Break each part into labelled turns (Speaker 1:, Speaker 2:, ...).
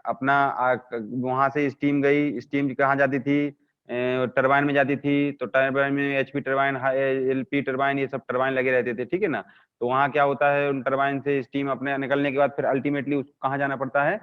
Speaker 1: अपना वहां से स्टीम गई, स्टीम कहाँ जाती थी, टरबाइन में जाती थी, तो टरबाइन में एचपी टरबाइन, एलपी टरबाइन, ये सब टरबाइन लगे रहते थे, ठीक है ना। तो वहाँ क्या होता है, उन टरबाइन से स्टीम अपने निकलने के बाद फिर अल्टीमेटली उसको कहाँ जाना पड़ता है,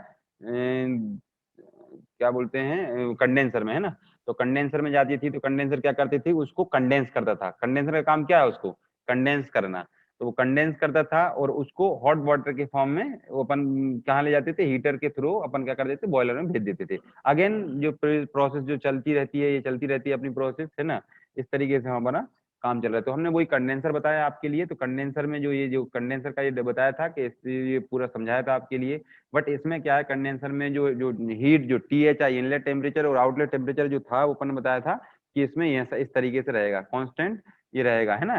Speaker 1: क्या बोलते हैं, कंडेंसर में, है ना। तो कंडेंसर में जाती थी, तो कंडेंसर क्या करती थी, उसको कंडेंस करता था। कंडेंसर का काम क्या है, उसको कंडेंस करना। तो वो कंडेंस करता था और उसको हॉट वाटर के फॉर्म में वो अपन कहाँ ले जाते थे, हीटर के थ्रू अपन क्या कर देते, बॉयलर में भेज देते थे। अगेन जो प्रोसेस जो चलती रहती है, ये चलती रहती है अपनी प्रोसेस, है ना। इस तरीके से हमारा काम चल रहा है। तो हमने वही कंडेंसर बताया आपके लिए। तो कंडेंसर में जो ये जो कंडेंसर का ये बताया था कि ये पूरा समझाया था आपके लिए। बट इसमें क्या है, कंडेंसर में जो जो हीट, जो THI इनलेट टेम्परेचर और आउटलेट टेम्परेचर जो था, वो अपन ने बताया था कि इसमें ये इस तरीके से रहेगा, कांस्टेंट ये रहेगा, है ना,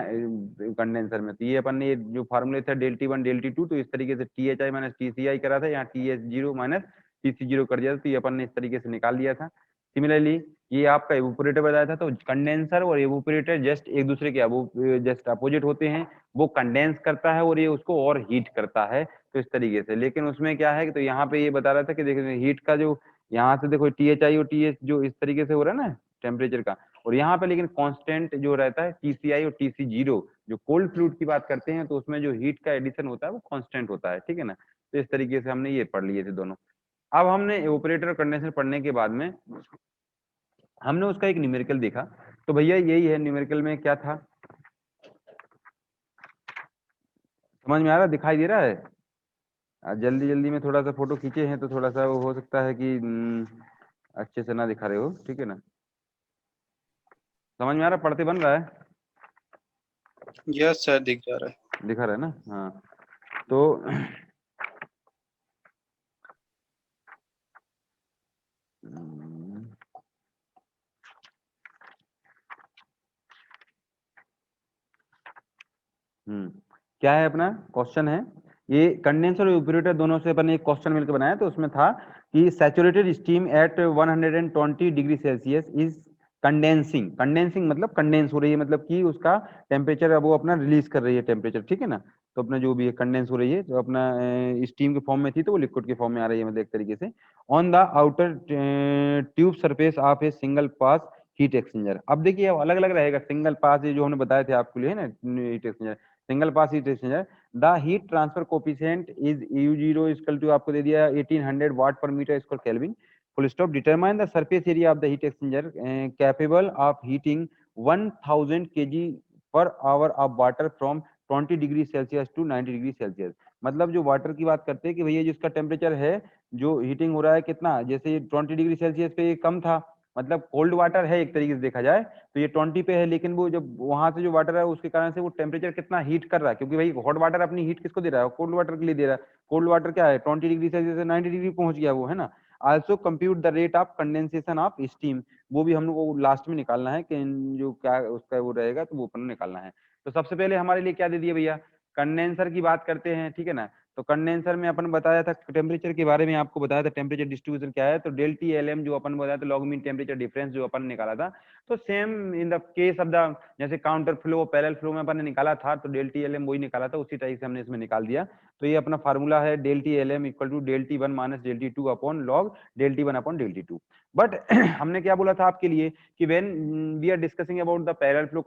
Speaker 1: कंडेंसर में। तो ये अपन ने जो फार्मूले था ΔT1 ΔT2, तो इस तरीके से THI माइनस TCI करा था, यहाँ TH0 माइनस TC0 कर दिया था, तो ये अपन ने इस तरीके से निकाल दिया था। सिमिलरली ये आपका एवोपरेटर बताया था। तो कंडेंसर और एवोपरेटर जस्ट एक दूसरे के जस्ट अपोजिट होते हैं। वो कंडेंस करता है और ये उसको और हीट करता है, तो इस तरीके से। लेकिन उसमें क्या है कि तो यहाँ पे ये बता रहा था कि देखो हीट का जो यहाँ से देखो THI और TH जो इस तरीके से हो रहा है ना टेम्परेचर का, और यहाँ पे लेकिन कांस्टेंट जो रहता है TCI और TC0। जो कोल्ड फ्लूइड की बात करते हैं तो उसमें जो हीट का एडिशन होता है वो कांस्टेंट होता है, ठीक है ना। तो इस तरीके से हमने ये पढ़ लिए थे दोनों। अब हमने एवोपरेटर और कंडेंसर पढ़ने के बाद में हमने उसका एक न्यूमेरिकल देखा। तो भैया यही है, न्यूमेरिकल में क्या था, समझ में आ रहा, दिखाई दे रहा है। जल्दी जल्दी में थोड़ा सा फोटो खींचे हैं तो थोड़ा सा वो हो सकता है कि अच्छे से ना दिखा रहे हो, ठीक है ना। समझ में आ रहा, पढ़ते बन रहा है,
Speaker 2: यस सर, दिख जा रहा है।
Speaker 1: दिखा रहा है ना, हाँ। तो क्या है अपना क्वेश्चन है, ये कंडेंसर और इवेपोरेटर दोनों से अपन एक क्वेश्चन मिलकर बनाया। तो उसमें था कि saturated steam eight 120 degree Celsius is condensing. Condensing मतलब कंडेंस हो रही है, मतलब कि उसका टेम्परेचर अब वो अपना रिलीज कर रही है टेम्परेचर, ठीक है ना। तो अपना जो भी है कंडेंस हो रही है, जो अपना स्टीम के फॉर्म में थी तो वो लिक्विड के फॉर्म में आ रही है, मतलब एक तरीके से। On the outer tube surface of a single pass heat exchanger. अब देखिए अलग अलग रहेगा, सिंगल पास ये जो हमने बताए थे आपके लिए, है ना, heat exchanger, single pass heat exchanger. The heat transfer coefficient is U0 equal to आपको दे दिया 1800 watt per metre square kelvin. Full stop. Determine the surface area of the heat exchanger capable of heating 1000 kg per hour of water from 20 degree Celsius to 90 degree Celsius. मतलब जो water की बात करते हैं कि भैया जिसका टेम्परेचर है, जो हीटिंग हो रहा है कितना, जैसे 20 डिग्री सेल्सियस पे ये कम था, मतलब कोल्ड वाटर है एक तरीके से देखा जाए तो ये 20 पे है, लेकिन वो जब वहां से जो वाटर है उसके कारण से वो टेम्परेचर कितना हीट कर रहा है, क्योंकि भाई हॉट वाटर अपनी हीट किसको दे रहा है, कोल्ड वाटर के लिए दे रहा है। कोल्ड वाटर क्या है, 20 डिग्री सेल्सियस से 90 डिग्री पहुंच गया वो, है ना। Also compute the rate of condensation of steam. वो भी हम लोग को लास्ट में निकालना है कि जो क्या उसका वो रहेगा, तो वो अपन निकालना है। तो सबसे पहले हमारे लिए क्या दे दिया भैया, कंडेंसर की बात करते हैं, ठीक है ना। तो कंडेंसर में अपन बताया था टेम्परेचर के बारे में, आपको बताया था टेम्परेचर डिस्ट्रीब्यूशन क्या है। तो ΔTLM जो अपन बताया था, लॉग मीन टेम्परेचर डिफरेंस जो अपन निकाला था। तो same in the case of the, जैसे काउंटर फ्लो पैरेलल फ्लो में अपन ने निकाला था, तो ΔTLM वही निकाला था, उसी टाइप से हमने इसमें निकाल दिया। तो ये अपना फार्मूला है ΔTLM equal to ΔT1 minus ΔT2 upon log ΔT1 upon ΔT2। But हमने क्या बोला था आपके लिए कि when we are discussing about the parallel flow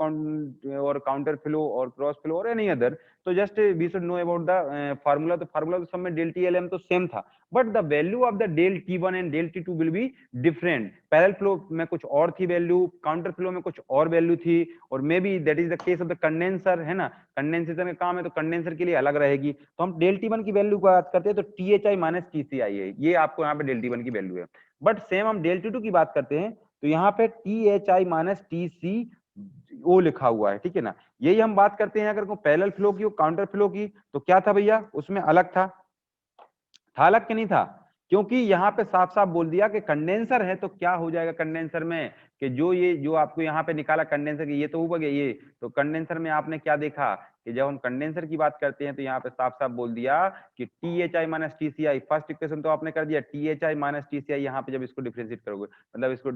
Speaker 1: और काउंटर फ्लो और क्रॉस फ्लो और एनी अदर, तो just we should know about the formula. तो फार्मूला तो सब में ΔTLM तो सेम था, but the value of the ΔT1 and ΔT2 will be different. Parallel flow में कुछ और थी वैल्यू, काउंटर फ्लो में कुछ और वैल्यू थी, और may be that is the case of the condenser, है ना। कंडेंसेशन का काम है तो कंडेंसर के लिए अलग रहेगी। तो हम ΔT1 की वैल्यू की बात करते हैं तो THI माइनस TCI है, ये आपको यहाँ पे ΔT1 की वैल्यू है। बट सेम हम ΔT2 की बात करते हैं तो यहाँ पे THI माइनस TCO लिखा हुआ है, ठीक है ना। यही हम बात करते हैं अगर को पैरेलल फ्लो की, काउंटर फ्लो की, तो क्या था भैया, उसमें अलग था अलग कि नहीं था। क्योंकि यहाँ पे साफ साफ बोल दिया कि कंडेंसर है, तो क्या हो जाएगा कंडेंसर में कि जो ये जो आपको यहाँ पे निकाला कंडेंसर की, ये तो ऊपर गया ये। तो कंडेंसर में आपने क्या देखा कि जब हम कंडेंसर की बात करते हैं तो यहाँ पे साफ साफ बोल दिया कि THI minus TCI, first equation तो आपने कर दिया THI माइनस TCI, यहाँ पे जब इसको डिफरेंशिएट करोगे, मतलब इसको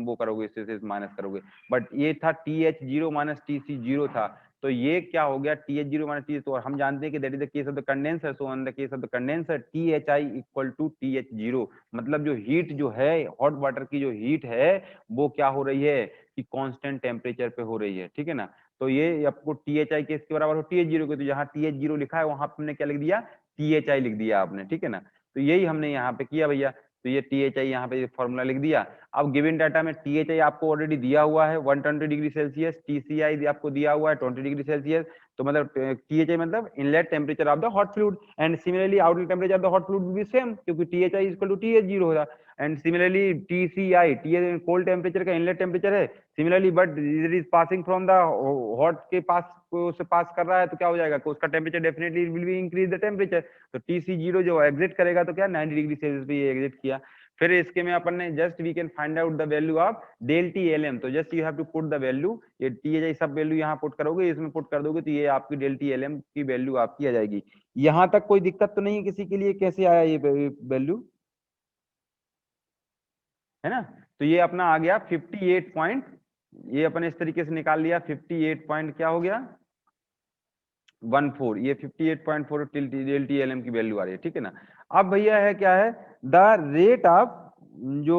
Speaker 1: वो करोगे, इससे माइनस करोगे, बट ये था TH0 माइनस TC0 था। तो ये क्या हो गया TH0 माइनस TH, तो हम जानते हैं कि that is the case of the condenser, so in the case of the condenser THI equal to TH0, मतलब जो हीट जो है हॉट वाटर की जो हीट है वो क्या हो रही है कि कांस्टेंट टेम्परेचर पे हो रही है, ठीक है ना। तो ये आपको THI के इसके बराबर हो TH0 के, तो जहाँ TH0 लिखा है वहां पे हमने क्या लिख दिया THI लिख दिया आपने, ठीक है ना। तो यही हमने यहाँ पे किया भैया, तो ये THI यहाँ पे फॉर्मूला लिख दिया। अब गिवन डाटा में THI आपको ऑलरेडी दिया हुआ है 120 डिग्री सेल्सियस, TCI आपको दिया हुआ है 20 डिग्री सेल्सियस, तो मतलब THI मतलब inlet temperature of the hot fluid, and similarly outlet temperature of the hot fluid will be same, क्योंकि THI इक्वल टू TH0 होगा, and similarly TCI cold temperature का इनलेट टेम्परेचर है similarly, but it is passing from the hot के पास उससे पास कर रहा है, तो क्या हो जाएगा उसका temperature definitely will be increase the temperature, तो TC0 जो एग्जिट करेगा तो क्या 90 डिग्री सेल्सियस पे ये एग्जिट किया। फिर इसके में अपन ने just we can find out the value of del T L M, तो just you have to put the value, ये THI सब वैल्यू यहाँ पुट करोगे, इसमें पुट कर दोगे, तो ये आपकी डेल टी एल एम की वैल्यू आपकी आ जाएगी। यहाँ तक कोई दिक्कत तो नहीं है किसी के लिए, कैसे आया ये वैल्यू, है ना। तो ये अपना आ गया 58 पॉइंट, ये अपन इस तरीके से निकाल लिया 58 पॉइंट क्या हो गया 14, ये 58.4 डेल टी एल एम की वैल्यू आ रही है, ठीक है ना। अब भैया है क्या है द रेट ऑफ जो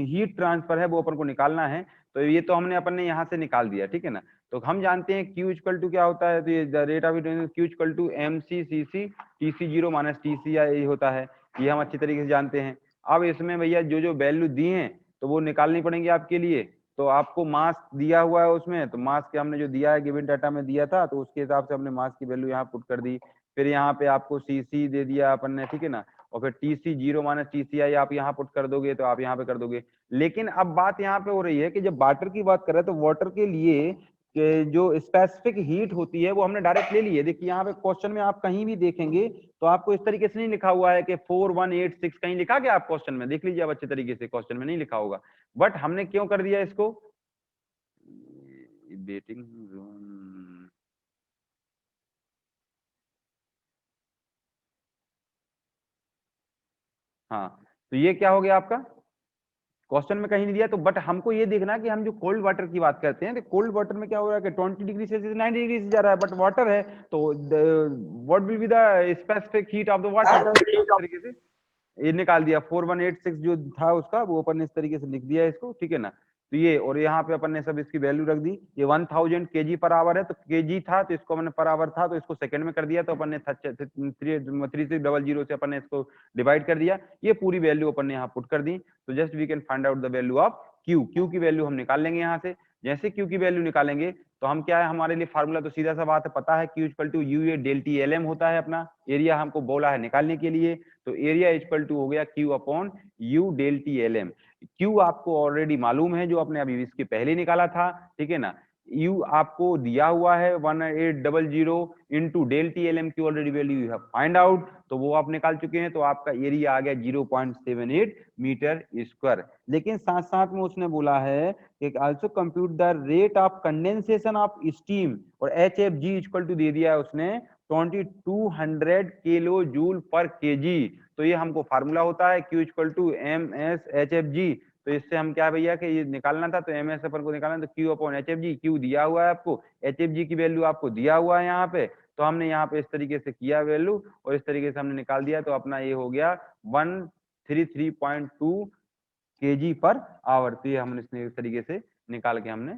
Speaker 1: हीट ट्रांसफर है वो अपन को निकालना है, तो ये तो हमने अपन ने यहाँ से निकाल दिया, ठीक है ना। तो हम जानते हैं Q इक्वल टू क्या होता है, तो ये the rate of heat Q equal to MC/CC TC0 minus TCI होता है, ये हम अच्छी तरीके से जानते हैं। अब इसमें भैया जो जो वैल्यू दी हैं तो वो निकालनी पड़ेंगी आपके लिए, तो आपको मास दिया हुआ है उसमें, तो मास के हमने जो दिया है गिवन डाटा में दिया था, तो उसके हिसाब से हमने मास की वैल्यू यहाँ पुट कर दी। फिर यहाँ पे आपको CC दे दिया अपन ने, ठीक है ना, और फिर TC0 माइनस TCI आप यहाँ पुट कर दोगे, तो आप यहाँ पे कर दोगे। लेकिन अब बात यहाँ पे हो रही है कि जब वाटर की बात कर रहे हैं तो वाटर के लिए जो स्पेसिफिक हीट होती है वो हमने डायरेक्ट ले ली है। देखिए यहाँ पे क्वेश्चन में आप कहीं भी देखेंगे तो आपको इस तरीके से नहीं लिखा हुआ है कि 4186, कहीं लिखा गया आप क्वेश्चन में, देख लीजिए आप अच्छे तरीके से, क्वेश्चन में नहीं लिखा होगा, बट हमने क्यों कर दिया इसको वेटिंग जोन, हाँ, तो ये क्या हो गया आपका क्वेश्चन में कहीं नहीं दिया, तो बट हमको ये देखना है कि हम जो कोल्ड वाटर की बात करते हैं तो कोल्ड वाटर में क्या हो रहा है कि 20 डिग्री सेल्सियस 90 डिग्री से जा रहा है, बट वाटर है तो what will be the specific heat of the water, तरीके से ये निकाल दिया 4186 जो था उसका, वो अपन ने इस तरीके से लिख दिया इसको, ठीक है ना। तो ये और यहाँ पे अपन ने सब इसकी वैल्यू रख दी, ये 1000 kg पर आवर है, तो kg था तो इसको हमने पर आवर था तो इसको सेकंड में कर दिया, तो अपन ने 3600 से अपन ने इसको डिवाइड कर दिया, ये पूरी वैल्यू अपन ने यहाँ पुट कर दी। तो just we can find out the value of Q की वैल्यू हम निकाल लेंगे यहाँ से। जैसे क्यू की वैल्यू निकालेंगे तो हम क्या है, हमारे लिए फार्मूला तो सीधा सा बात है, पता है Q equal to U A del T L M होता है, अपना एरिया हमको बोला है निकालने के लिए, तो एरिया इक्वल टू हो गया Q upon U del T L M. Q आपको ऑलरेडी मालूम है जो आपने अभी इसके पहले निकाला था, ठीक है ना। U आपको दिया हुआ है 1800 into del T L M की already value you have find out, तो वो आप निकाल चुके हैं, तो आपका एरिया आ गया 0.78 मीटर स्क्वायर। लेकिन साथ साथ में उसने बोला है कि also compute the rate of condensation of steam, और HFG इक्वल टू दे दिया है उसने 2200 किलो जूल पर केजी, तो ये हमको फार्मूला होता है Q इक्वल टू MS/HFG, तो इससे हम क्या भैया कि ये निकालना था तो MS अपन को निकालना, तो Q अपॉन HFG, Q दिया हुआ है आपको, HFG की वैल्यू आपको दिया हुआ है यहाँ पे, तो हमने यहाँ पे इस तरीके से किया वैल्यू और इस तरीके से हमने निकाल दिया, तो अपना ये हो गया 133.2 kg पर आवर, तो ये हमने इस तरीके से निकाल के हमने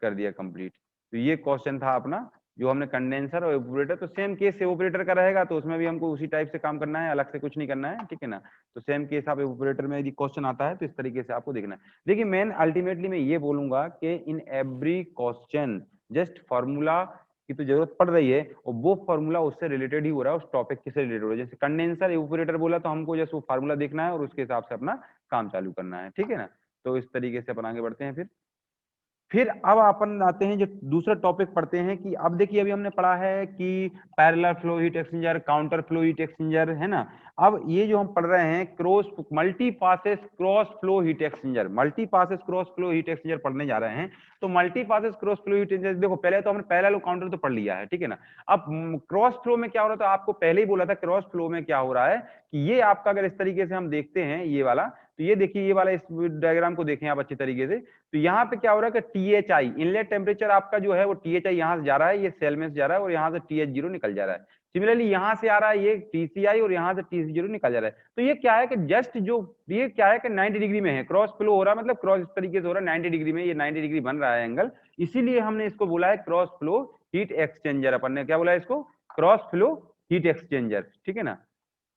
Speaker 1: कर दिया कंप्लीट। तो ये क्वेश्चन था अपना जो हमने कंडेंसर और इवेपोरेटर, तो सेम केस इवेपोरेटर का रहेगा, तो उसमें भी हमको उसी टाइप से काम करना है, अलग से कुछ नहीं करना है, ठीक है ना। तो सेम केस आप इवेपोरेटर में यदि क्वेश्चन आता है तो इस तरीके से आपको देखना है। देखिए मैं अल्टीमेटली मैं ये बोलूंगा कि in every question just formula की तो जरूरत पड़ रही है, और वो फॉर्मूला उससे रिलेटेड ही हो रहा है, उस टॉपिक से रिलेटेड हो रहा है। जैसे कंडेंसर इवेपोरेटर बोला तो हमको जस्ट वो फार्मूला देखना है और उसके हिसाब से अपना काम चालू करना है, ठीक है ना। तो इस तरीके से अपन आगे बढ़ते हैं। फिर अब अपन आते हैं जो दूसरा टॉपिक पढ़ते हैं कि अब देखिए अभी हमने पढ़ा है कि parallel flow heat exchanger, counter flow heat exchanger, है ना। अब ये जो हम पढ़ रहे हैं cross multi passes cross flow heat exchanger, multi passes cross flow heat exchanger पढ़ने जा रहे हैं। तो multi passes cross flow heat exchanger देखो, पहले तो हमने पैरेलल और काउंटर तो पढ़ लिया है, ठीक है ना। अब क्रॉस फ्लो में क्या हो रहा था, आपको पहले ही बोला था क्रॉस फ्लो में क्या हो रहा है कि ये आपका अगर इस तरीके से हम देखते हैं ये वाला, तो ये देखिए, ये वाला इस डायग्राम को देखें आप अच्छी तरीके से। तो यहाँ पे क्या हो रहा है कि THI इनलेट टेम्परेचर आपका जो है वो THI यहाँ से जा रहा है, ये सेल में से जा रहा है, और यहाँ से TH0 निकल जा रहा है। सिमिलरली यहाँ से आ रहा है ये TCI और यहाँ से TC0 निकल जा रहा है। तो ये क्या है कि जस्ट जो ये क्या है कि 90 डिग्री में है, क्रॉस फ्लो हो रहा है, मतलब क्रॉस इस तरीके से हो रहा है 90 डिग्री में, ये 90 डिग्री बन रहा है एंगल, इसीलिए हमने इसको बोला है क्रॉस फ्लो हीट एक्सचेंजर। अपन ने क्या बोला है इसको? क्रॉस फ्लो हीट एक्सचेंजर, ठीक है ना।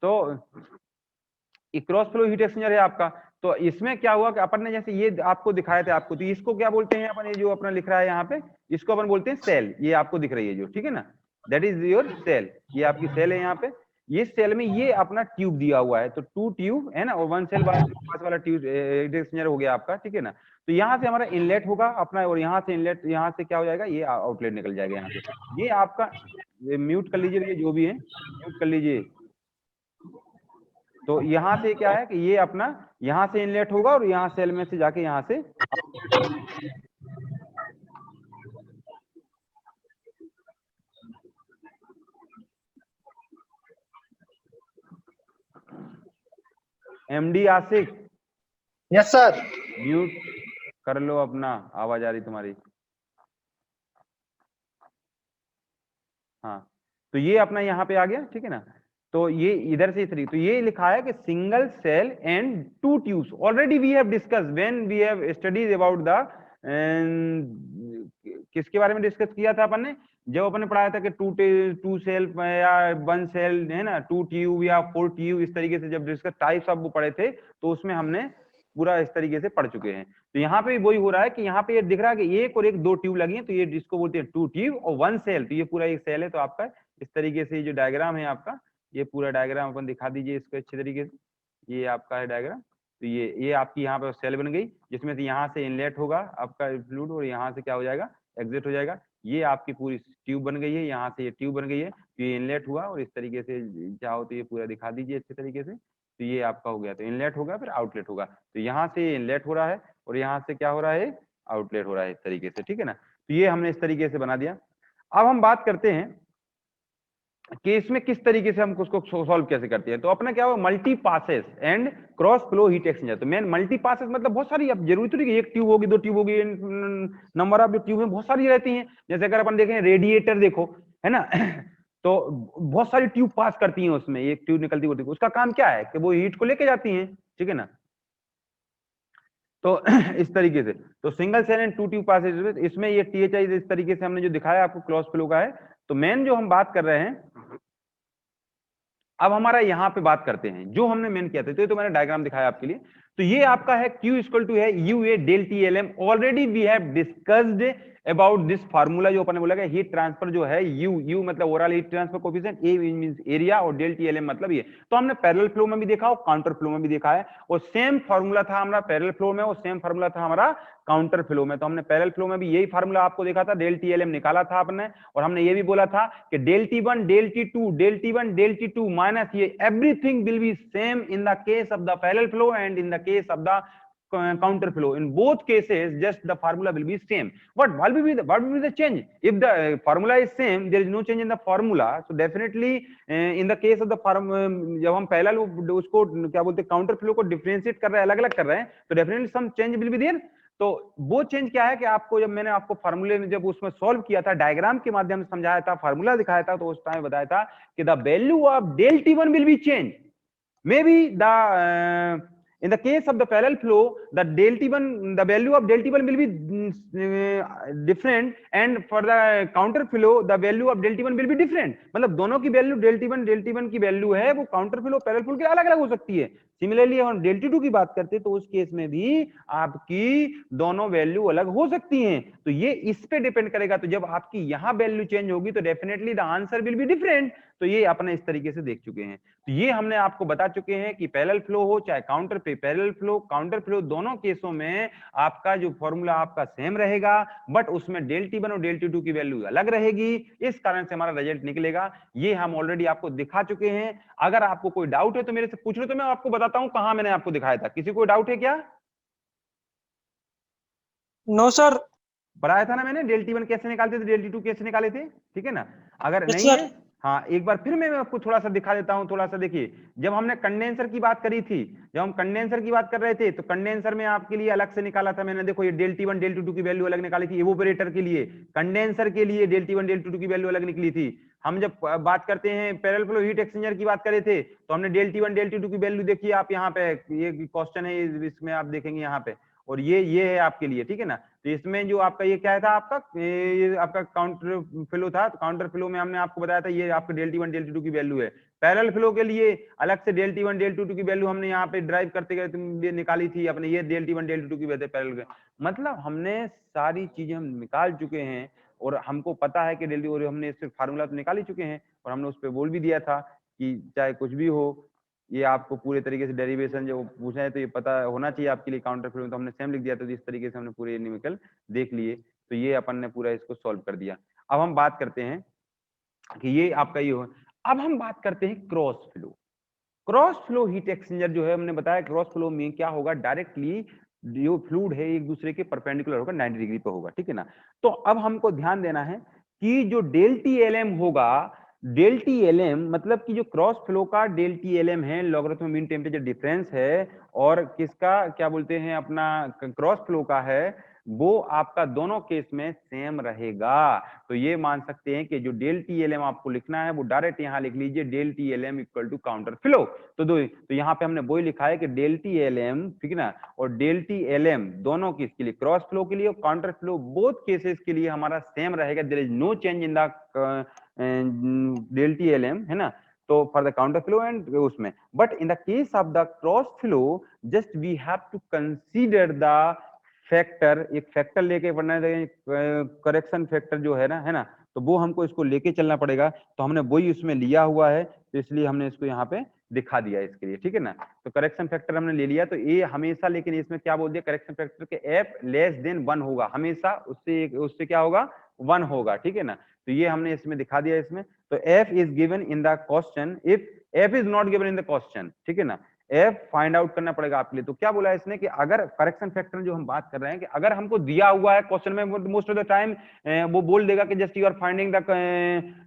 Speaker 1: तो क्रॉस फ्लो हीट एक्सचेंजर है आपका। तो इसमें क्या हुआ कि अपन ने जैसे ये आपको दिखाया था आपको, तो इसको क्या बोलते हैं अपन, ये जो अपना लिख रहा है यहाँ पे, इसको अपन बोलते हैं सेल। ये आपको दिख रही है जो, ठीक है ना, दैट इज योर सेल। ये आपकी सेल है यहाँ पे। ये सेल में ये अपना ट्यूब दिया हुआ है, तो 2 ट्यूब है ना, और 1 सेल वाला ट्यूब हीट एक्सचेंजर हो गया आपका, ठीक है ना। तो यहाँ से हमारा इनलेट होगा अपना, और यहाँ से इनलेट, यहाँ से क्या हो जाएगा, ये आउटलेट निकल जाएगा यहाँ से। ये आपका म्यूट कर लीजिए, ये जो भी है म्यूट कर लीजिए। तो यहाँ से क्या है कि ये अपना यहाँ से इनलेट होगा, और यहाँ सेल में से जाके यहाँ से MD आशिक,
Speaker 3: यस सर।
Speaker 1: म्यूट कर लो अपना, आवाज आ रही तुम्हारी। हाँ, तो ये अपना यहाँ पे आ गया, ठीक है ना। तो ये इधर से इधर, तो ये लिखा है कि single shell and 2 tubes. Already we have discuss when we have studies about the, किसके बारे में डिस्कस किया था अपन ने? जब अपन ने पढ़ाया था कि 2 सेल या 1 सेल है ना, 2 ट्यूब या 4 ट्यूब, इस तरीके से जब डिस्कस टाइप्स ऑफ वो पढ़े थे, तो उसमें हमने पूरा इस तरीके से पढ़ चुके हैं। तो यहाँ पे वही हो रहा है कि यहाँ पे ये दिख रहा है कि एक और एक 2 ट्यूब लगी है, तो ये जिसको बोलते हैं 2 ट्यूब और 1 सेल, तो ये पूरा एक सेल है। तो आपका इस तरीके से जो डायग्राम है आपका, ये पूरा डायग्राम अपन दिखा दीजिए इसको अच्छे तरीके से। ये आपका है डायग्राम। तो ये आपकी यहाँ पे सेल बन गई, जिसमें से यहाँ से इनलेट होगा आपका फ्लूइड, और यहाँ से क्या हो जाएगा, एग्जिट हो जाएगा। ये आपकी पूरी ट्यूब बन गई है, यहाँ से ये ट्यूब बन गई है, तो ये इनलेट हुआ, और इस तरीके से चाहो तो ये पूरा दिखा दीजिए अच्छे तरीके से। तो ये आपका हो गया, तो इनलेट होगा फिर आउटलेट होगा। तो यहाँ से इनलेट हो रहा है, और यहाँ से क्या हो रहा है, आउटलेट हो रहा है इस तरीके से, ठीक है ना। तो ये हमने इस तरीके से बना दिया। अब हम बात करते हैं कि इसमें किस तरीके से हम उसको सॉल्व कैसे करते हैं। तो अपना क्या हुआ, multi passes and cross flow heat exchanger. तो मेन मल्टी पासेस मतलब बहुत सारी, अब जरूरी थोड़ी कि एक ट्यूब होगी 2 ट्यूब होगी, नंबर ऑफ ट्यूब में बहुत सारी रहती हैं। जैसे अगर अपन देखें रेडिएटर देखो, है ना, तो बहुत सारी ट्यूब पास करती हैं उसमें, एक ट्यूब निकलती है, उसका काम क्या है कि वो हीट को लेके जाती हैं, ठीक है ना। तो इस तरीके से, तो single shell and 2 tube passes, इसमें ये THI इस तरीके से हमने जो दिखाया आपको क्रॉस फ्लो का है। तो मेन जो हम बात कर रहे हैं, अब हमारा यहाँ पे बात करते हैं जो हमने मेन किया था। तो मैंने डायग्राम दिखाया आपके लिए। तो ये आपका है Q इक्वल टू है UA del TLM। Already we have discussed about this formula, जो अपन ने बोला हीट ट्रांसफर जो है U मतलब overall heat transfer coefficient, A means area, और डेल TLM मतलब ये। तो हमने पैरेलल फ्लो में भी देखा और काउंटर फ्लो में भी देखा है, और सेम फार्मूला था हमारा पैरेलल फ्लो में और सेम फार्मूला था हमारा काउंटर फ्लो में। तो हमने पैरेलल फ्लो में भी यही फार्मूला आपको देखा था, डेल TLM निकाला था आपने, और हमने ये भी बोला था कि del T1 del T2 del T1 del T2 minus ये everything will be same in the case of the parallel flow and in the case of the counter flow. In both cases just the formula will be same. What will be the change? If the formula is same, there is no change in the formula. So definitely in the case of the जब हम पहला उसको क्या बोलते हैं counter flow को differentiate कर रहे हैं, अलग अलग कर रहे हैं, तो definitely some change will be there. तो वो चेंज क्या है कि आपको जब मैंने आपको फार्मूले में जब उसमें सॉल्व किया था, डायग्राम के माध्यम से समझाया था, फार्मूला दिखाया था, तो उस टाइम बताया था कि the value of del T1 will be change, maybe the in the case of the parallel flow, the del T1, the value of del T1 will be different, and for the counter flow the value of del T1 will be different. मतलब दोनों की value del T1 की value है वो counter flow parallel flow के अलग अलग हो सकती है। सिमिलरली हम del T2 की बात करते हैं तो उस केस में भी आपकी दोनों वैल्यू अलग हो सकती हैं। तो ये इस पे डिपेंड करेगा। तो जब आपकी यहाँ वैल्यू चेंज होगी तो definitely the answer will be different. तो ये अपने इस तरीके से देख चुके हैं। तो ये हमने आपको बता चुके हैं कि पैरेलल फ्लो हो चाहे काउंटर पे पैरेलल फ्लो काउंटर फ्लो, दोनों केसों में आपका जो फॉर्मूला आपका सेम रहेगा, बट उसमें डेल T1 और डेल T2 की वैल्यू अलग रहेगी। इस कारण से हमारा रिजल्ट निकलेगा। ये हम ऑलरेडी आपको दिखा चुके हैं। अगर आपको कोई डाउट है तो मेरे से पूछ लो, तो मैं आपको बताता हूं कहां मैंने आपको दिखाया था। किसी को डाउट है क्या?
Speaker 3: No sir.
Speaker 1: पढ़ाया था ना मैंने, डेल T1 कैसे निकालते थे, डेल T2 कैसे निकाले थे, ठीक है ना। अगर नहीं है हाँ, एक बार फिर मैं आपको थोड़ा सा दिखा देता हूँ, थोड़ा सा देखिए। जब हमने कंडेंसर की बात करी थी, जब हम कंडेंसर की बात कर रहे थे, तो कंडेंसर में आपके लिए अलग से निकाला था मैंने, देखो ये डेल T1 डेल T2 की वैल्यू अलग निकाली थी इवोपरेटर के लिए, कंडेंसर के लिए डेल T1 डेल T2 की वैल्यू अलग निकली थी। हम जब बात करते हैं पैरेलल फ्लो हीट एक्सचेंजर की बात करे थे, तो हमने डेल T1 डेल T2 की वैल्यू देखी, आप यहाँ पे ये क्वेश्चन है, इसमें आप देखेंगे यहाँ पे, और ये है आपके लिए, ठीक है ना। तो इसमें जो आपका ये क्या था, आपका ये आपका काउंटर फ्लो था, तो काउंटर फ्लो में हमने आपको बताया था ये आपका डेल T1 डेल T2 की वैल्यू है। पैरेलल फ्लो के लिए अलग से डेल T1 डेल T2 की वैल्यू हमने यहाँ पे ड्राइव करते गए निकाली थी अपने, ये डेल T1 डेल T2 की वैल्यू पैरेलल, मतलब हमने सारी चीजें हम निकाल चुके हैं, और हमको पता है कि डेल और हमने इससे फार्मूला तो निकाल ही चुके हैं, और हमने उस पर बोल भी दिया था कि चाहे कुछ भी हो, ये आपको पूरे तरीके से डेरिवेशन जो पूछा है तो ये पता होना चाहिए आपके लिए काउंटर फ्लो में, तो हमने सेम लिख दिया, तो इस तरीके से हमने पूरे न्यूमेरिकल देख लिए, तो ये अपन ने पूरा इसको सॉल्व कर दिया। अब हम बात करते हैं कि ये आपका ये हो, अब हम बात करते हैं cross flow. Cross flow heat exchanger जो है, हमने बताया क्रॉस फ्लो में क्या होगा, डायरेक्टली जो फ्लूइड है एक दूसरे के परपेंडिकुलर होगा, 90 डिग्री पे होगा, ठीक है ना। तो अब हमको ध्यान देना है कि जो डेल TLM होगा, डेल TLM मतलब कि जो क्रॉस फ्लो का डेल TLM है, लॉगरिथम मीन टेम्परेचर डिफरेंस है, और किसका क्या बोलते हैं अपना क्रॉस फ्लो का है, वो आपका दोनों केस में सेम रहेगा। तो ये मान सकते हैं कि जो डेल TLM आपको लिखना है वो डायरेक्ट यहां लिख लीजिए, del TLM equal to counter flow. तो यहाँ पे हमने वही लिखा है कि डेल TLM, ठीक है ना, और डेल TLM दोनों किसके लिए, क्रॉस फ्लो के लिए और काउंटर फ्लो, बोथ केसेस के लिए हमारा सेम रहेगा, there is no change in the del TLM, है ना। तो for the counter flow and उसमें, but in the case of the cross flow just we have to consider the factor, एक factor लेके पढ़ना है, करेक्शन फैक्टर जो है ना, तो वो हमको इसको लेके चलना पड़ेगा, तो हमने वही उसमें लिया हुआ है, तो इसलिए हमने इसको यहाँ पे दिखा दिया इसके लिए, ठीक है ना। तो करेक्शन फैक्टर हमने ले लिया, तो ये हमेशा, लेकिन इसमें क्या बोल दिया, करेक्शन फैक्टर के एफ लेस देन 1 होगा हमेशा, उससे क्या होगा, 1 होगा, ठीक है ना। तो ये हमने इसमें दिखा दिया इसमें। तो F is given in the question if F is not given in the question, ठीक है ना, एफ फाइंड आउट करना पड़ेगा आपके लिए। तो क्या बोला इसने कि अगर करेक्शन फैक्टर जो हम बात कर रहे हैं कि अगर हमको दिया हुआ है क्वेश्चन में, मोस्ट ऑफ द टाइम वो बोल देगा कि just you are finding the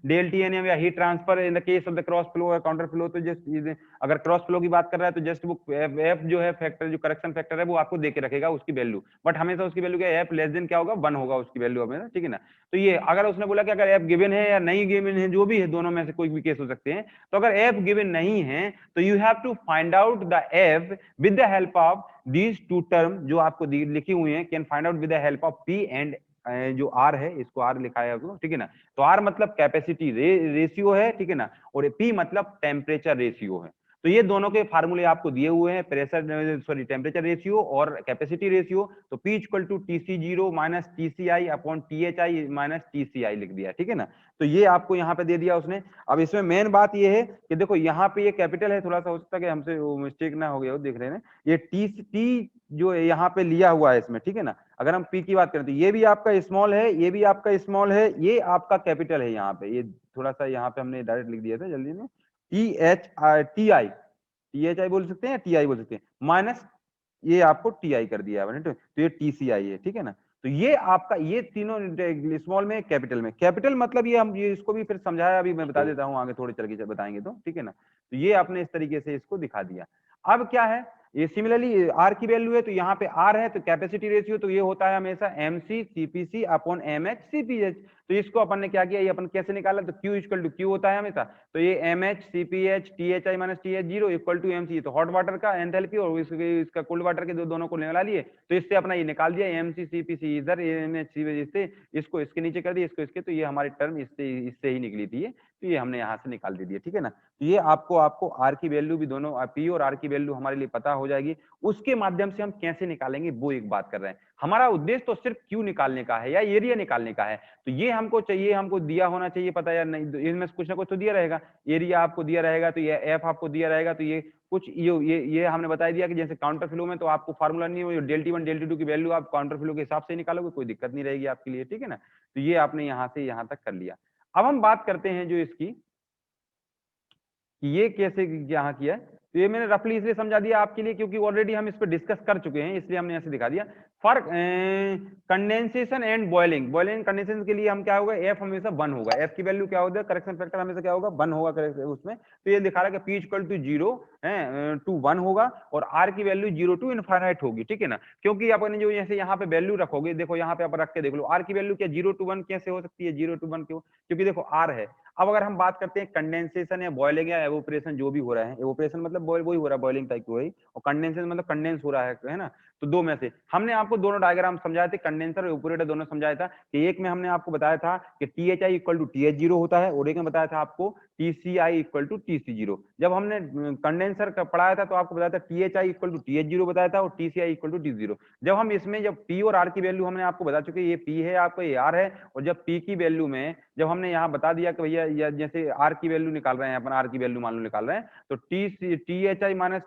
Speaker 1: del TLM या heat transfer in the case of the cross flow और काउंटर फ्लो, तो जस्ट अगर क्रॉस फ्लो की बात कर रहा है तो जस्ट वो एफ जो है फैक्टर, जो करेक्शन फैक्टर है वो आपको दे के रखेगा उसकी वैल्यू, बट हमेशा उसकी वैल्यू क्या है, एफ लेस देन क्या होगा, 1 होगा उसकी वैल्यू हमेशा, ठीक है ना। तो ये अगर उसने बोला कि अगर एफ गिवन है या नहीं गिवन है, जो भी है, दोनों में से कोई भी केस हो सकते हैं, तो अगर एफ गिवन नहीं है तो you have to find out the F with the help of these two term जो आपको लिखी हुई हैं, can find out with the help of P and जो आर है, इसको आर लिखा है आपको, ठीक है ना। तो आर मतलब कैपेसिटी रेशियो है, ठीक है ना, और पी मतलब टेम्परेचर रेशियो है। तो ये दोनों के फार्मूले आपको दिए हुए हैं, प्रेशर सॉरी टेम्परेचर रेशियो और कैपेसिटी रेशियो। तो P equal to TC0 minus TCI upon THI minus TCI लिख दिया, ठीक है ना। तो ये आपको यहाँ पे दे दिया उसने। अब इसमें मेन बात ये है कि देखो यहाँ पे ये कैपिटल है, थोड़ा सा हो सकता है कि हमसे मिस्टेक ना हो गया हो, देख रहे हैं ये टी जो यहाँ पे लिया हुआ है इसमें, ठीक है ना। अगर हम पी की बात करें तो ये भी आपका स्मॉल है, ये भी आपका स्मॉल है, ये आपका कैपिटल है यहाँ पे, ये थोड़ा सा यहाँ पे हमने डायरेक्ट लिख दिया था जल्दी में, THI बोल सकते हैं, TI बोल सकते हैं, माइनस ये आपको TI कर दिया है, तो ये TCI है, ठीक है ना। तो ये आपका ये तीनों स्मॉल में कैपिटल में, कैपिटल मतलब ये हम ये इसको भी फिर समझाया, अभी मैं बता देता हूँ आगे थोड़े चल के बताएंगे तो, ठीक है ना। तो ये आपने इस तरीके से इसको दिखा दिया। अब क्या है, ये सिमिलरली आर की वैल्यू है, तो यहाँ पे आर है, तो कैपेसिटी रेशियो तो ये होता है हमेशा MC CPC upon MH CPH। तो इसको अपन ने क्या किया, ये अपन कैसे निकाला, तो Q इक्वल टू Q होता है हमेशा, तो ये MH CPH THI minus TH0 equal to MC, तो हॉट वाटर का एंथैल्पी और इसका कोल्ड वाटर के दोनों को निकाल लिए, तो इससे अपना ये निकाल दिया MC CPC इधर, MH CPH इसको इसके नीचे कर दिया, इसको इसके, तो ये हमारी टर्म इससे ही निकली थी, तो ये हमने यहाँ से निकाल दे दिया, ठीक है ना। तो ये आपको आर की वैल्यू भी दोनों पी और आर की वैल्यू हमारे लिए पता हो जाएगी, उसके माध्यम से हम कैसे निकालेंगे वो एक बात कर रहे हैं। हमारा उद्देश्य तो सिर्फ क्यू निकालने का है या एरिया निकालने का है, तो ये हमको चाहिए, हमको दिया होना चाहिए पता या नहीं, इनमें कुछ ना कुछ तो दिया रहेगा, एरिया आपको दिया रहेगा, तो ये एफ आपको दिया रहेगा, तो ये कुछ ये हमने बता दिया कि जैसे काउंटर फ्लो में तो आपको फार्मूला नहीं है, डेल T1 डेल T2 की वैल्यू आप काउंटर फ्लो के हिसाब से निकालोगे, कोई दिक्कत नहीं रहेगी आपके लिए, ठीक है ना। तो ये आपने यहाँ से यहाँ तक कर लिया। अब हम बात करते हैं जो इसकी कि ये कैसे यहाँ किया है, तो ये मैंने रफली इसलिए समझा दिया आपके लिए क्योंकि ऑलरेडी हम इस पर डिस्कस कर चुके हैं, इसलिए हमने ऐसे दिखा दिया। फर्क condensation and boiling, boiling condensation के लिए हम क्या होगा, एफ हमेशा 1 होगा, एफ की वैल्यू क्या होगा, करेक्शन फैक्टर हमेशा क्या होगा 1 होगा उसमें। तो ये दिखा रहा है कि पी इक्वल टू 0 टू 1 होगा और आर की वैल्यू 0 टू इनफाइनाइट होगी, ठीक है ना। क्योंकि अपन जो जैसे यहाँ पे वैल्यू रखोगे, देखो यहाँ पे आप रख के देख लो, आर की वैल्यू क्या 0 टू 1 कैसे हो सकती है, 0 टू 1 क्यों, क्योंकि देखो आर है। अब अगर हम बात करते हैं कंडेंसेशन या बॉइलिंग या एवोपरेशन जो भी हो रहा है, एवोपरेशन मतलब बॉयल वही हो रहा है, बॉइलिंग टाइप की हो रही, और कंडेंसेशन मतलब कंडेंस हो रहा है ना। तो दो में से हमने आपको दोनों डायग्राम समझाए थे, कंडेंसर और एवोपरेटर दोनों समझाया था कि एक में हमने आपको बताया था कि THI इक्वल टू TH0 होता है और एक में बताया था आपको TCI इक्वल टू TC0। जब हमने कंडेंसर का पढ़ाया था तो आपको बताया था THI इक्वल टू TH0 बताया था और TCI इक्वल टू TC0। जब हम इसमें जब P और R की वैल्यू हमने आपको बता चुके, ये P है आपको, ये R है, और जब P की वैल्यू में जब हमने यहाँ बता दिया कि भैया जैसे R की वैल्यू निकाल रहे हैं अपन, R की वैल्यू मान लो निकाल रहे हैं, तो THI माइनस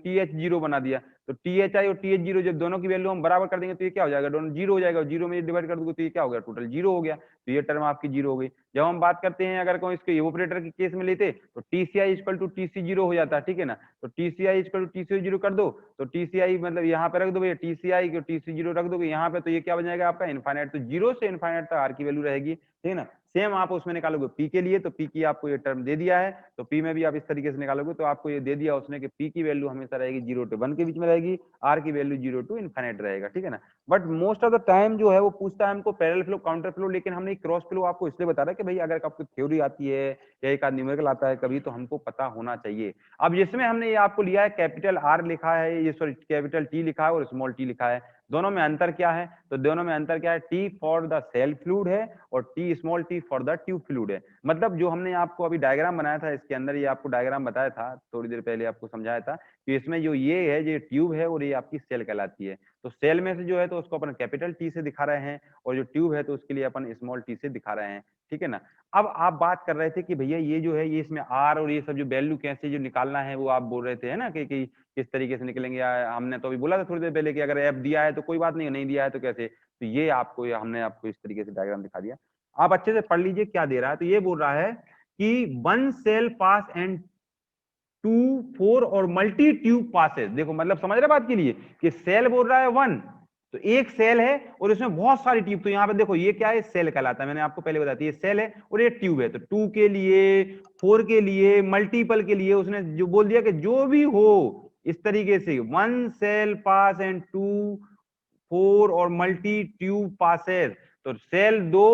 Speaker 1: TH0 बना दिया, तो THI और TH0 जब दोनों की वैल्यू हम बराबर कर देंगे तो ये क्या हो जाएगा, दोनों 0 हो जाएगा, 0 में डिवाइड कर दोगे तो ये क्या हो गया, टोटल 0 हो गया, तो ये टर्म आपकी 0 हो गई। जब हम बात करते हैं अगर कोई इसके एवोपरेटर के केस में लेते तो TCI इक्वल टू TC0 हो जाता है, ठीक है ना। तो TCI इक्वल टू TC0 कर दो, तो TCI मतलब यहाँ पे रख दो भैया, TCI को TC0 रख दोगे यहाँ पे, तो ये क्या बन जाएगा आपका इनफाइनाइट, तो 0 से इनफाइनाइट तक आर की वैल्यू रहेगी, ठीक है ना। सेम आप उसमें निकालोगे पी के लिए, तो पी की आपको ये टर्म दे दिया है, तो पी में भी आप इस तरीके से निकालोगे, तो आपको ये दे दिया उसने कि पी की वैल्यू हमेशा रहेगी 0 to 1 के बीच में रहेगी, आर की वैल्यू 0 टू इनफाइनाइट रहेगा, ठीक है ना। But most of the time जो है वो पूछता है हमको पैरेलल फ्लो, काउंटर फ्लो, लेकिन हमने क्रॉस फ्लो आपको इसलिए बता रहा है कि भाई अगर आपको थ्योरी आती है या एक आध न्यूमेरिकल आता है कभी, तो हमको पता होना चाहिए। अब जिसमें हमने ये आपको लिया है कैपिटल आर लिखा है, ये सॉरी कैपिटल टी लिखा है और स्मॉल टी लिखा है, दोनों में अंतर क्या है, तो दोनों में अंतर क्या है, T for the shell fluid है और T small T for the tube fluid है। मतलब जो हमने आपको अभी डायग्राम बनाया था इसके अंदर, ये आपको डायग्राम बताया था थोड़ी देर पहले, आपको समझाया था कि इसमें जो ये है ये ट्यूब है और ये आपकी सेल कहलाती है। तो सेल में से जो है तो उसको अपन कैपिटल टी से दिखा रहे हैं और जो ट्यूब है तो उसके लिए अपन स्मॉल टी से दिखा रहे हैं, ठीक है ना। अब आप बात कर रहे थे कि भैया ये जो है ये इसमें आर और ये सब जो वैल्यू कैसे जो निकालना है वो आप बोल रहे थे, है ना, कि किस तरीके से निकलेंगे। हमने तो अभी बोला था थोड़ी देर पहले कि अगर एफ दिया है तो कोई बात नहीं, नहीं दिया है तो कैसे, तो ये आपको हमने आपको इस तरीके से डायग्राम दिखा दिया। आप अच्छे से पढ़ लीजिए क्या दे रहा है। तो ये बोल रहा है कि 1 सेल पास एंड 2 4 और मल्टी ट्यूब पासेस। देखो मतलब समझ रहे बात के लिए कि सेल बोल रहा है 1, तो एक सेल है और इसमें बहुत सारी ट्यूब, तो यहाँ पे देखो ये क्या है, सेल कहलाता है, मैंने आपको पहले बताया था, ये सेल है और ये ट्यूब है। तो 2 के लिए, 4 के लिए, मल्टीपल के लिए उसने जो बोल दिया कि जो भी हो इस तरीके से 1 सेल पास एंड 2 4 और मल्टी ट्यूब पासेस, तो सेल 2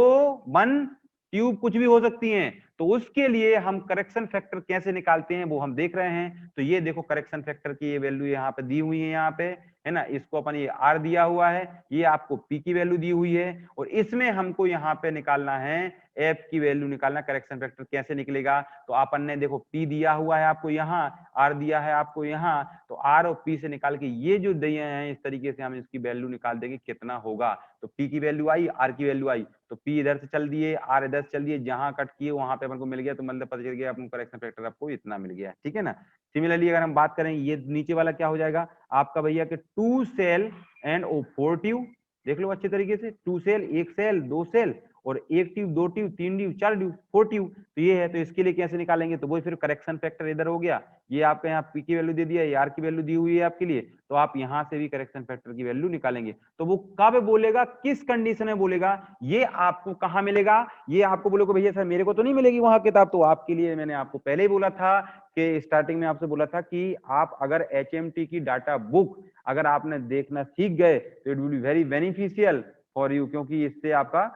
Speaker 1: 1 ट्यूब कुछ भी हो सकती हैं, तो उसके लिए हम करेक्शन फैक्टर कैसे निकालते हैं वो हम देख रहे हैं। तो ये देखो करेक्शन फैक्टर की ये वैल्यू यहाँ पे दी हुई है, यहाँ पे है ना, इसको अपन ये आर दिया हुआ है, ये आपको पी की वैल्यू दी हुई है और इसमें हमको यहाँ पे निकालना है एफ की वैल्यू निकालना। करेक्शन फैक्टर कैसे निकलेगा, तो अपन ने देखो पी दिया हुआ है आपको यहाँ, आर दिया है आपको यहाँ, तो आर और पी से निकाल के ये जो दिए हैं इस तरीके से हम इसकी वैल्यू निकाल देंगे कितना होगा। तो पी की वैल्यू आई, आर की वैल्यू आई, तो पी इधर से चल दिए, आर इधर से चल दिए, जहां कट किए वहां पे अपन को मिल गया, तो मतलब पता चल गया अपन करेक्शन फैक्टर आपको इतना मिल गया, ठीक है ना। सिमिलरली अगर हम बात करें ये नीचे वाला क्या हो जाएगा आपका भैया कि 2 सेल एंड ओ 4 ट्यूब, देख लो अच्छे तरीके से, 2 सेल, एक सेल, 2 सेल और एक tube, 2 tube, 3 tube, 4 tube, 4 tube, तो ये है। तो इसके लिए कैसे निकालेंगे, तो वो फिर करेक्शन फैक्टर इधर हो गया, ये आपका यहाँ पी की वैल्यू दे दिया, ये आर की वैल्यू दी हुई है आपके लिए, तो आप यहाँ से भी करेक्शन फैक्टर की वैल्यू निकालेंगे। तो वो कब बोलेगा, किस कंडीशन में बोलेगा, ये आपको कहाँ मिलेगा, ये आपको बोलोगे भैया सर मेरे को तो नहीं मिलेगी वहां किताब, तो आपके लिए मैंने आपको पहले ही बोला था कि स्टार्टिंग में आपसे बोला था कि आप अगर HMT की डाटा बुक अगर आपने देखना सीख गए तो it will be very beneficial for you, क्योंकि इससे आपका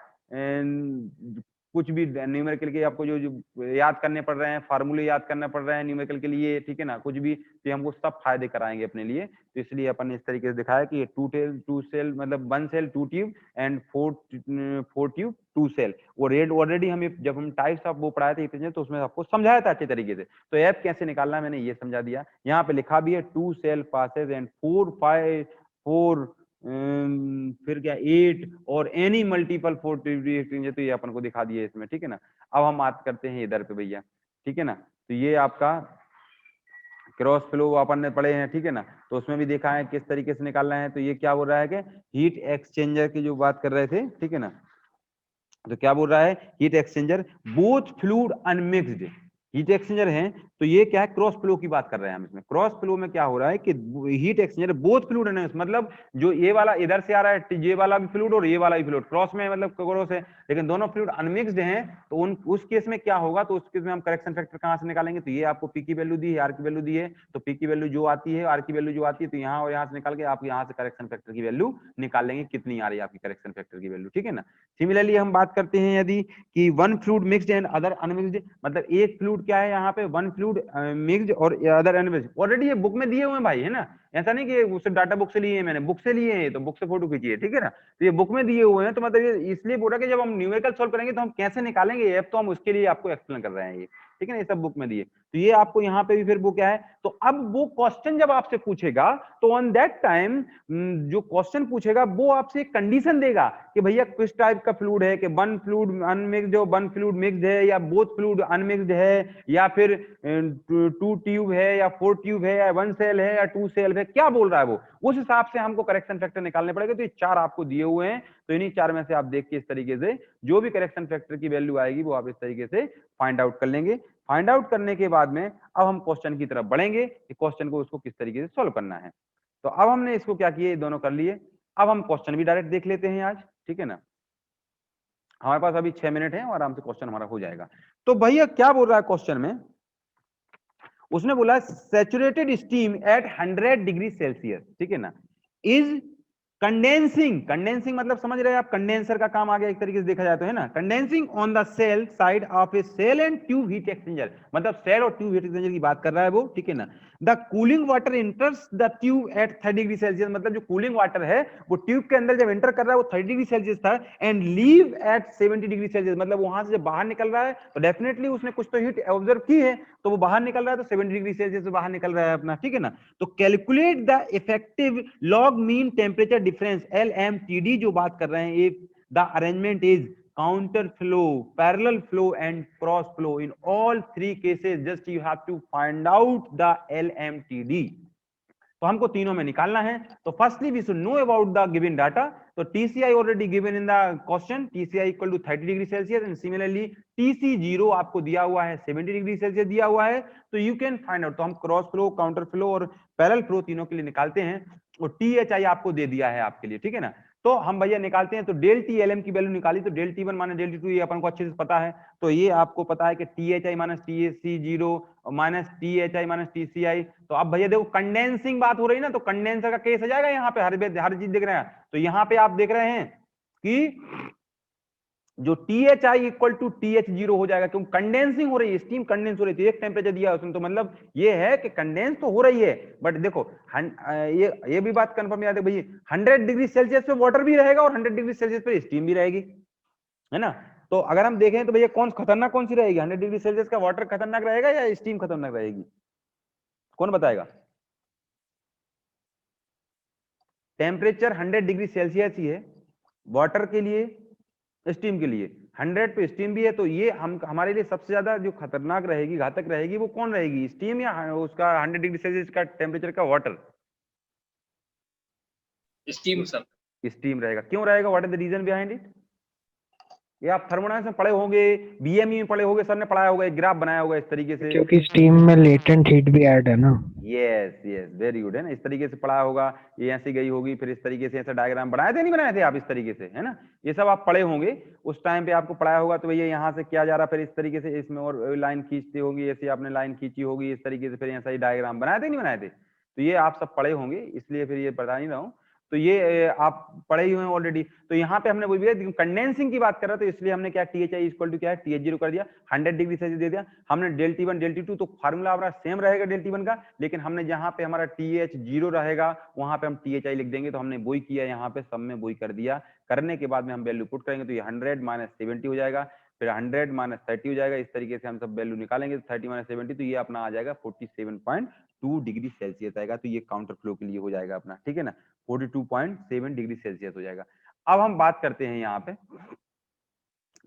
Speaker 1: कुछ भी न्यूमेरिकल के आपको जो याद करने पड़ रहे हैं, फार्मूले याद करना पड़ रहे हैं न्यूमेरिकल के लिए, ठीक है ना, कुछ भी, तो हमको सब फायदे कराएंगे अपने लिए। तो इसलिए अपन ने इस तरीके से दिखाया कि ये 2 सेल मतलब 1 shell 2 tube and 4 tube 2 shell, वो रेड ऑलरेडी हमें जब हम टाइप्स ऑफ वो पढ़ाए थे तो उसमें आपको समझाया था अच्छे तरीके से। तो एफ कैसे निकालना है मैंने ये समझा दिया, यहाँ पे लिखा भी है 2 सेल पासेज एंड 4 फिर क्या 8 और एनी मल्टीपल 4 ट्यूब, तो ये अपन को दिखा दिया इसमें, ठीक है ना। अब हम बात करते हैं इधर पे भैया, ठीक है ना, तो ये आपका क्रॉस फ्लो अपन ने पढ़े हैं, ठीक है ना, तो उसमें भी देखा है किस तरीके से निकालना है। तो ये क्या बोल रहा है कि हीट एक्सचेंजर की जो बात कर रहे थे, ठीक है ना, तो क्या बोल रहा है heat exchanger both fluid unmixed, heat exchanger है, तो ये क्या है, क्रॉस फ्लो की बात कर रहे हैं हम। इसमें क्रॉस फ्लो में क्या हो रहा है कि हीट एक्सचेंजर बोथ फ्लूइड है, मतलब जो ये वाला इधर से आ रहा है, ये वाला भी फ्लूइड और ये वाला भी फ्लूइड, क्रॉस में मतलब क्रॉस है, लेकिन दोनों फ्लूइड अनमिक्स्ड हैं, तो उस केस में क्या होगा, तो उस केस में हम करेक्शन फैक्टर कहां से निकालेंगे, तो ये आपको पी की वैल्यू दी है, आर की वैल्यू दी है, तो पी की वैल्यू जो आती है, आर की वैल्यू जो आती है, तो यहाँ और यहाँ से निकाल के आप यहाँ से करेक्शन फैक्टर की वैल्यू निकाल लेंगे, कितनी आ रही है आपकी करेक्शन फैक्टर की वैल्यू, ठीक है ना। सिमिलरली हम बात करते हैं यदि कि one fluid mixed and other unmixed, मतलब एक फ्लूइड क्या है यहाँ पे, वन फ्लूइड मिक्स्ड और अदर अनमिक्स्ड, ऑलरेडी ये बुक में दिए हुए हैं भाई, है ना, ऐसा नहीं कि उससे डाटा बुक से लिए हैं, मैंने बुक से लिए हैं, तो बुक से फोटो खींचिए, ठीक है ना। तो ये बुक में दिए हुए हैं, तो मतलब ये इसलिए बोल रहा है कि जब हम न्यूमेरिकल सॉल्व करेंगे तो हम कैसे निकालेंगे ऐप, तो हम उसके लिए आपको एक्सप्लेन कर रहे हैं ये, ठीक है ना, ये सब बुक में दिए। तो ये आपको यहाँ पे भी फिर वो क्या है, तो अब वो क्वेश्चन जब आपसे पूछेगा, तो ऑन दैट टाइम जो क्वेश्चन पूछेगा वो आपसे एक कंडीशन देगा कि भैया किस टाइप का फ्लूइड है, कि वन फ्लूइड अनमिक्स्ड हो, वन फ्लूइड मिक्स्ड है, या बोथ फ्लूइड अनमिक्स्ड है, या फिर 2 ट्यूब है, या 4 ट्यूब है, या 1 सेल है, या 2 सेल है, क्या बोल रहा है वो, उस हिसाब से हमको करेक्शन फैक्टर निकालने पड़ेगा। तो ये 4 आपको दिए हुए हैं, तो इन्हीं 4 में से आप देख के इस तरीके से जो भी करेक्शन फैक्टर की वैल्यू आएगी वो आप इस तरीके से फाइंड आउट कर लेंगे। फाइंड आउट करने के बाद में अब हम क्वेश्चन की तरफ बढ़ेंगे कि क्वेश्चन को उसको किस तरीके से सॉल्व करना है। तो अब हमने इसको क्या किए, दोनों कर लिए। अब हम क्वेश्चन भी डायरेक्ट देख लेते हैं आज, ठीक है ना। हमारे पास अभी 6 मिनट है और आराम से क्वेश्चन हमारा हो जाएगा। तो भैया क्या बोल रहा है क्वेश्चन में, उसने बोला saturated steam eight 100 degree Celsius, ठीक है ना, इज कंडेंसिंग, कंडेंसिंग मतलब समझ रहे हैं आप, कंडेंसर का काम आ गया एक तरीके से देखा जाए तो, है ना, condensing on the shell side of a shell and tube heat exchanger, मतलब सेल और ट्यूब हीट एक्सचेंजर की बात कर रहा है वो, ठीक है ना। The cooling water enters the tube at 30 degree Celsius, मतलब जो कूलिंग वाटर है वो ट्यूब के अंदर जब एंटर कर रहा है वो 30 डिग्री सेल्सियस था, and leave at 70 degree Celsius, मतलब वहां से जब बाहर निकल रहा है तो डेफिनेटली उसने कुछ तो हीट ऑब्जर्व की है, तो वो बाहर निकल रहा है, तो 70 डिग्री सेल्सियस से बाहर निकल रहा है अपना, ठीक है ना। तो calculate the effective log mean temperature difference LMTD जो बात कर रहे हैं, if the arrangement is counter flow, parallel flow and cross flow, in all 3 cases just you have to find out the LMTD। तो हमको तीनों में निकालना है। तो firstly we should know about the given data. तो TCI already given in the question, TCI equal to 30 degree Celsius, and similarly TC0 आपको दिया हुआ है 70 डिग्री सेल्सियस दिया हुआ है। तो यू कैन फाइंड आउट, तो हम क्रॉस फ्लो, काउंटर फ्लो और पैरेलल फ्लो तीनों के लिए निकालते हैं, और THI आपको दे दिया है आपके लिए, ठीक है ना। तो हम भैया निकालते हैं, तो डेल टी एल एम की वैल्यू निकाली, तो del T1 minus del T2 ये अपन को अच्छे से पता है, तो ये आपको पता है कि THI minus TC0 minus THI minus TCI। तो अब भैया देखो कंडेंसिंग बात हो रही है ना, तो कंडेंसर का केस आ जाएगा यहाँ पे, हर चीज देख रहे हैं। तो यहाँ पे आप देख रहे हैं कि जो THI इक्वल टू TH0 हो जाएगा, क्योंकि कंडेंसिंग हो रही है, स्टीम कंडेंस हो रही थी, एक टेम्परेचर दिया है उसने, तो मतलब ये है कि कंडेंस तो हो रही है, बट देखो ये भी बात कंफर्म याद है भैया, 100 डिग्री सेल्सियस पे वाटर भी रहेगा और 100 डिग्री सेल्सियस पे स्टीम भी रहेगी, है ना। तो अगर हम देखें तो भैया कौन खतरनाक कौन सी रहेगी, 100 डिग्री सेल्सियस का वाटर खतरनाक रहेगा या स्टीम खतरनाक रहेगी, कौन बताएगा। टेम्परेचर 100 डिग्री सेल्सियस ही है वाटर के लिए, स्टीम के लिए 100 पे स्टीम भी है, तो ये हम हमारे लिए सबसे ज्यादा जो खतरनाक रहेगी, घातक रहेगी, वो कौन रहेगी, स्टीम या उसका 100 डिग्री सेल्सियस का टेम्परेचर का वाटर।
Speaker 2: Steam sir.
Speaker 1: स्टीम रहेगा, क्यों रहेगा, what is the reason behind it. ये आप थर्मोडायनामिक्स में पढ़े होंगे, BME में पढ़े होंगे, सर ने पढ़ाया होगा, एक ग्राफ बनाया होगा इस तरीके से,
Speaker 3: क्योंकि स्टीम में लेटेंट हीट भी ऐड है ना।
Speaker 1: यस यस वेरी गुड, है ना, इस तरीके से पढ़ा होगा, ये ऐसी गई होगी, फिर इस तरीके से ऐसा डायग्राम बनाए थे नहीं बनाए थे आप, इस तरीके से, है ना, ये सब आप पढ़े होंगे उस टाइम पे, आपको पढ़ाया होगा। तो भैया यहाँ से क्या जा रहा, फिर इस तरीके से इसमें और लाइन खींचती होगी, ऐसे आपने लाइन खींची होगी इस तरीके से, फिर ऐसा ही डायग्राम बनाए थे नहीं बनाए थे, तो ये आप सब पढ़े होंगे, इसलिए फिर ये बता नहीं रहा हूँ, तो ये आप पढ़े ही हुए ऑलरेडी। तो यहाँ पे हमने वही कंडेंसिंग की बात कर रहा था, तो इसलिए हमने क्या THI इक्वल टू क्या है TH0 कर दिया, 100 डिग्री सेल्सियस दे दिया हमने, डेल T1 डेल T2, तो फार्मूला हमारा सेम रहेगा डेल T1 का, लेकिन हमने जहाँ पे हमारा TH0 रहेगा वहां पे हम THI लिख देंगे, तो हमने वही किया यहाँ पे, सब में वही कर दिया। करने के बाद में हम वैल्यू पुट करेंगे, तो ये 100 माइनस 70 हो जाएगा, फिर 100 माइनस 30 हो जाएगा, इस तरीके से हम सब वैल्यू निकालेंगे, तो 30 माइनस 70, तो ये अपना आ जाएगा 47.2 डिग्री सेल्सियस आएगा, तो ये काउंटर फ्लो के लिए हो जाएगा अपना, ठीक है ना, 42.7 डिग्री सेल्सियस हो जाएगा। अब हम बात करते हैं यहाँ पे,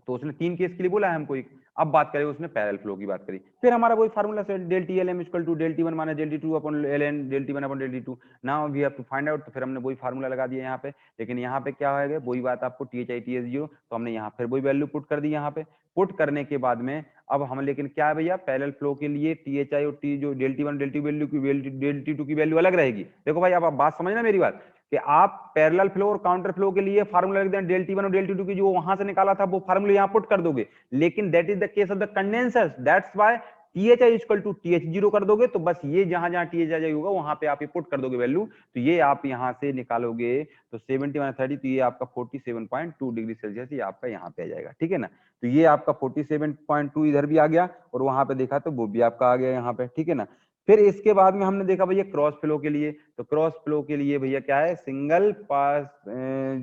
Speaker 1: तो उसने 3 केस के लिए बोला है हमको एक, अब बात करें उसने पैरेलल फ्लो की बात करी, फिर हमारा वही फार्मूला से del TLM equal to del T1 minus del T2 upon ln del T1 upon del T2, now we have to find out, तो फिर हमने वही फार्मूला लगा दिया यहाँ पे, लेकिन यहाँ पे क्या होगा, वही बात आपको THI TH0, तो हमने यहाँ फिर वही वैल्यू पुट कर दी यहाँ पे, पुट करने के बाद में अब हम, लेकिन क्या है भैया, पैरेलल फ्लो के लिए THI और T जो del T1 del T value की डेल T2 की वैल्यू अलग रहेगी। देखो भाई अब आप बात समझना मेरी बात, कि आप पैरेलल फ्लो और काउंटर फ्लो के लिए फार्मूला लिख दें डेल T1 और डेल T2 की, जो वहां से निकाला था वो फार्मूला यहाँ पुट कर दोगे। लेकिन that is the case of the condensers, that's why THI equal to TH0 कर दोगे, तो बस ये जहां जहां THI होगा वहां पे आप ये पुट कर दोगे वैल्यू, तो ये आप यहां से निकालोगे तो 70 - 30, तो ये आपका 47.2 डिग्री सेल्सियस ये आपका यहाँ पे आ जाएगा, ठीक है ना। तो ये आपका 47.2 इधर भी आ गया, और वहां पे देखा तो वो भी आपका आ गया यहाँ पे, ठीक है ना। फिर इसके बाद में हमने देखा भैया क्रॉस फ्लो के लिए, तो क्रॉस फ्लो के लिए भैया क्या है, सिंगल पास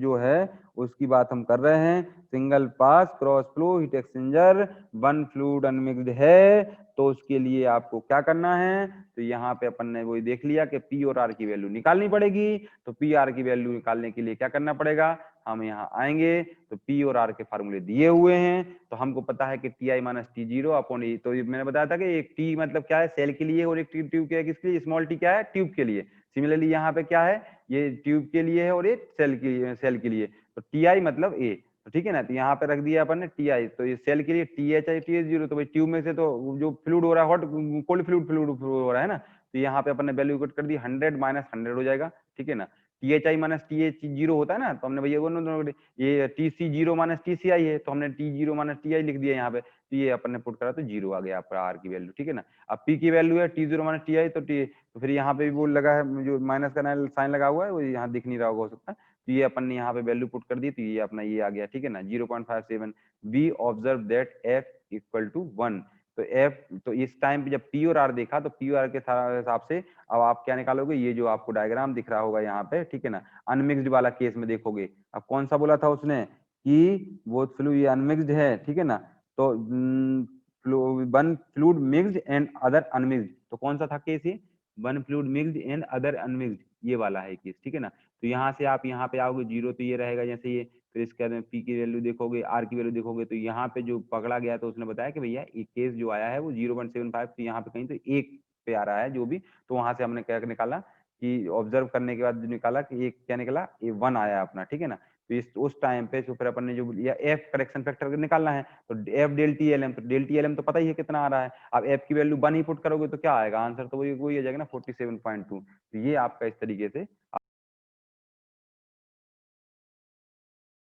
Speaker 1: जो है उसकी बात हम कर रहे हैं, single pass cross flow heat exchanger, one fluid unmixed है, तो उसके लिए आपको क्या करना है, तो यहाँ पे अपन ने वही देख लिया कि पी और आर की वैल्यू निकालनी पड़ेगी। तो पी आर की वैल्यू निकालने के लिए क्या करना पड़ेगा, हम यहाँ आएंगे तो पी और आर के फार्मूले दिए हुए हैं, तो हमको पता है कि TI - T0 अपॉन ई, तो मैंने बताया था कि एक टी मतलब क्या है, सेल के लिए, और एक ट्यूब के किसके लिए, स्मॉल टी क्या है, ट्यूब के लिए। सिमिलरली यहाँ पे क्या है, ये ट्यूब के लिए है और ये सेल के लिए, तो TI मतलब ए, तो ठीक है ना। तो यहाँ पे रख दिया अपन ने TI, तो ये सेल के लिए THI TH0, तो भाई ट्यूब में से तो जो फ्लूइड हो रहा है, हॉट कोल्ड फ्लूइड हो रहा है ना, तो यहाँ पे अपन ने वैल्यू कर दी 100 - 100 हो जाएगा, ठीक है ना। THI - TH0 होता है ना, तो हमने भैया ये TC0 - TCI है, तो हमने T0 - TI लिख दिया यहाँ पे, तो ये अपन ने पुट करा तो 0 आ गया आपका आर की वैल्यू, ठीक है ना। अब P की वैल्यू है T0 - TI, तो फिर यहाँ पे भी वो लगा है, जो माइनस का साइन लगा हुआ है वो यहाँ दिख नहीं रहा होगा, हो सकता है, तो ये अपन ने यहाँ पे वैल्यू पुट कर दी, तो ये अपना ये आ गया, ठीक है ना, 0.57। We observe that F equal to 1, तो F, तो इस टाइम पे जब P और R देखा, तो P और R के हिसाब से अब आप क्या निकालोगे, ये जो आपको डायग्राम दिख रहा होगा यहाँ पे, ठीक है ना, अनमिक्स्ड वाला केस में देखोगे। अब कौन सा बोला था उसने कि वो फ्लूइड ये अनमिक्स्ड है, ठीक है ना, तो one fluid mixed and other unmixed, तो कौन सा था केस ये, one fluid mixed and other unmixed, ये वाला है केस, ठीक है ना। तो यहाँ से आप यहाँ पे आओगे 0, तो ये रहेगा जैसे ये, फिर इसके बाद में P की वैल्यू देखोगे, R की वैल्यू देखोगे, तो यहाँ पे जो पकड़ा गया तो उसने बताया कि भैया ये केस जो आया है वो 0.75, तो यहाँ पे कहीं तो एक पे आ रहा है जो भी, तो वहां से हमने क्या निकाला कि ऑब्जर्व करने के बाद जो निकाला कि एक क्या निकला, ये 1 आया अपना, ठीक है ना। तो इस उस टाइम पे तो फिर अपन ने जो लिया F करेक्शन फैक्टर निकालना है, तो F डेल TLM, तो डेल TLM तो पता ही है कितना आ रहा है, अब F की वैल्यू 1 ही पुट करोगे तो क्या आएगा आंसर, तो वही आ जाएगा ना 47.2। तो ये आपका इस तरीके से